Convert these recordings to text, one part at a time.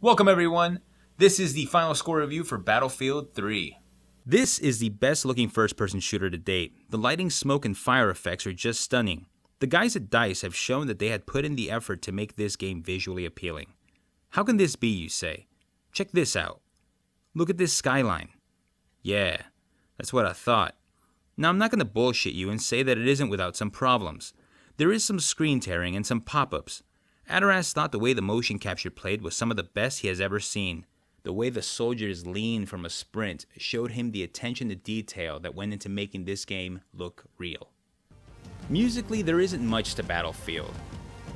Welcome everyone, this is the final score review for Battlefield 3. This is the best looking first person shooter to date. The lighting, smoke, and fire effects are just stunning. The guys at DICE have shown that they had put in the effort to make this game visually appealing. How can this be, you say? Check this out. Look at this skyline. Yeah, that's what I thought. Now I'm not going to bullshit you and say that it isn't without some problems. There is some screen tearing and some pop-ups. Adaraz thought the way the motion capture played was some of the best he has ever seen. The way the soldiers leaned from a sprint showed him the attention to detail that went into making this game look real. Musically, there isn't much to Battlefield.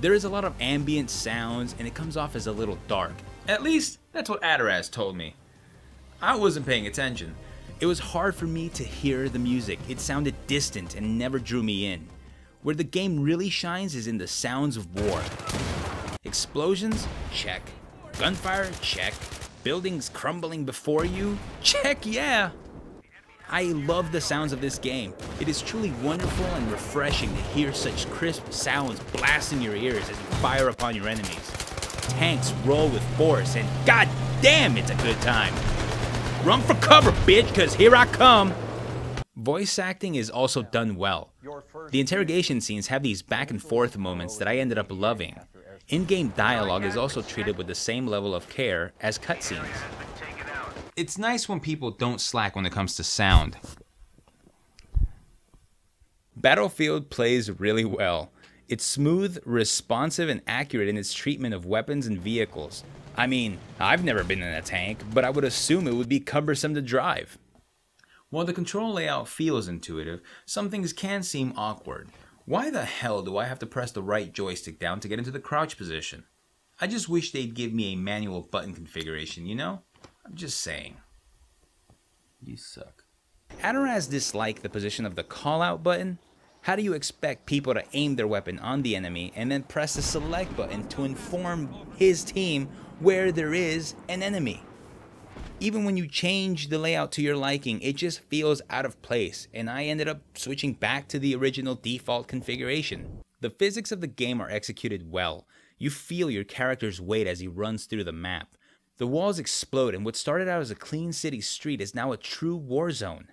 There is a lot of ambient sounds and it comes off as a little dark. At least, that's what Adaraz told me. I wasn't paying attention. It was hard for me to hear the music. It sounded distant and never drew me in. Where the game really shines is in the sounds of war. Explosions? Check. Gunfire? Check. Buildings crumbling before you? Check, yeah! I love the sounds of this game. It is truly wonderful and refreshing to hear such crisp sounds blast in your ears as you fire upon your enemies. Tanks roll with force and god damn it's a good time. Run for cover, bitch, cause here I come! Voice acting is also done well. The interrogation scenes have these back and forth moments that I ended up loving. In-game dialogue is also treated with the same level of care as cutscenes. It's nice when people don't slack when it comes to sound. Battlefield plays really well. It's smooth, responsive, and accurate in its treatment of weapons and vehicles. I mean, I've never been in a tank, but I would assume it would be cumbersome to drive. While the control layout feels intuitive, some things can seem awkward. Why the hell do I have to press the right joystick down to get into the crouch position? I just wish they'd give me a manual button configuration, you know? I'm just saying. You suck. Adaraz disliked the position of the call-out button. How do you expect people to aim their weapon on the enemy and then press the select button to inform his team where there is an enemy? Even when you change the layout to your liking, it just feels out of place, and I ended up switching back to the original default configuration. The physics of the game are executed well. You feel your character's weight as he runs through the map. The walls explode, and what started out as a clean city street is now a true war zone.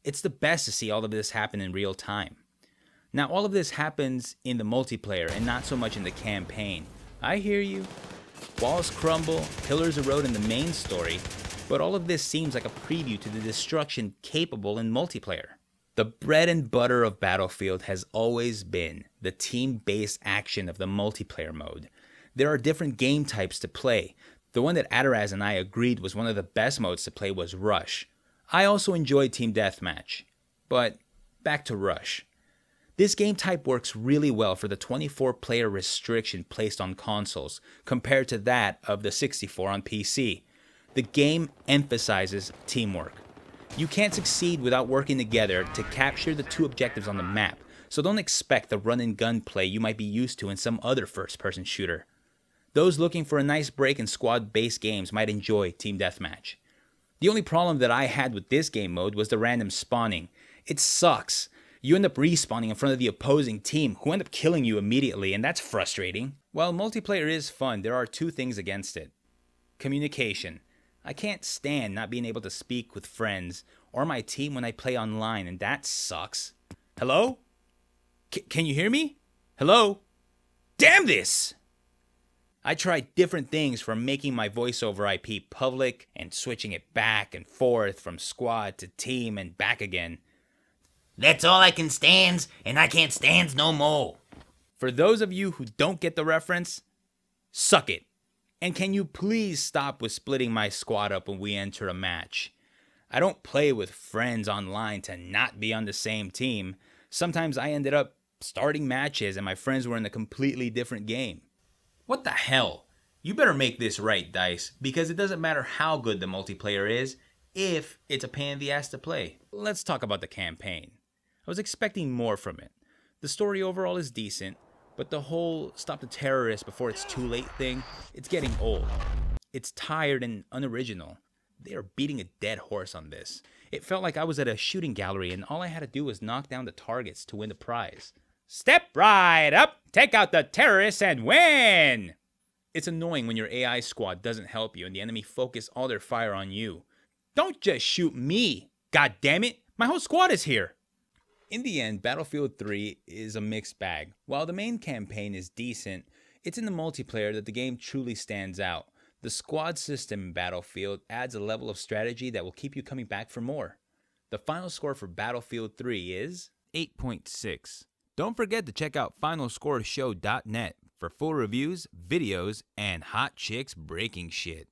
It's the best to see all of this happen in real time. Now, all of this happens in the multiplayer and not so much in the campaign. I hear you. Walls crumble, pillars erode in the main story, but all of this seems like a preview to the destruction capable in multiplayer. The bread and butter of Battlefield has always been the team-based action of the multiplayer mode. There are different game types to play. The one that Adaraz and I agreed was one of the best modes to play was Rush. I also enjoyed Team Deathmatch. But back to Rush. This game type works really well for the 24-player restriction placed on consoles compared to that of the 64 on PC. The game emphasizes teamwork. You can't succeed without working together to capture the two objectives on the map, so don't expect the run-and-gun play you might be used to in some other first-person shooter. Those looking for a nice break in squad-based games might enjoy Team Deathmatch. The only problem that I had with this game mode was the random spawning. It sucks. You end up respawning in front of the opposing team, who end up killing you immediately, and that's frustrating. While multiplayer is fun, there are two things against it. Communication. I can't stand not being able to speak with friends or my team when I play online, and that sucks. Hello? Can you hear me? Hello? Damn this! I tried different things from making my voice over IP public and switching it back and forth from squad to team and back again. That's all I can stands, and I can't stands no more. For those of you who don't get the reference, suck it. And can you please stop with splitting my squad up when we enter a match? I don't play with friends online to not be on the same team. Sometimes I ended up starting matches and my friends were in a completely different game. What the hell? You better make this right, DICE, because it doesn't matter how good the multiplayer is if it's a pain in the ass to play. Let's talk about the campaign. I was expecting more from it. The story overall is decent, but the whole stop the terrorists before it's too late thing, it's getting old. It's tired and unoriginal. They are beating a dead horse on this. It felt like I was at a shooting gallery and all I had to do was knock down the targets to win the prize. Step right up, take out the terrorists and win! It's annoying when your AI squad doesn't help you and the enemy focus all their fire on you. Don't just shoot me! God damn it! My whole squad is here! In the end, Battlefield 3 is a mixed bag. While the main campaign is decent, it's in the multiplayer that the game truly stands out. The squad system in Battlefield adds a level of strategy that will keep you coming back for more. The final score for Battlefield 3 is 8.6. Don't forget to check out finalscoreshow.net for full reviews, videos, and hot chicks breaking shit.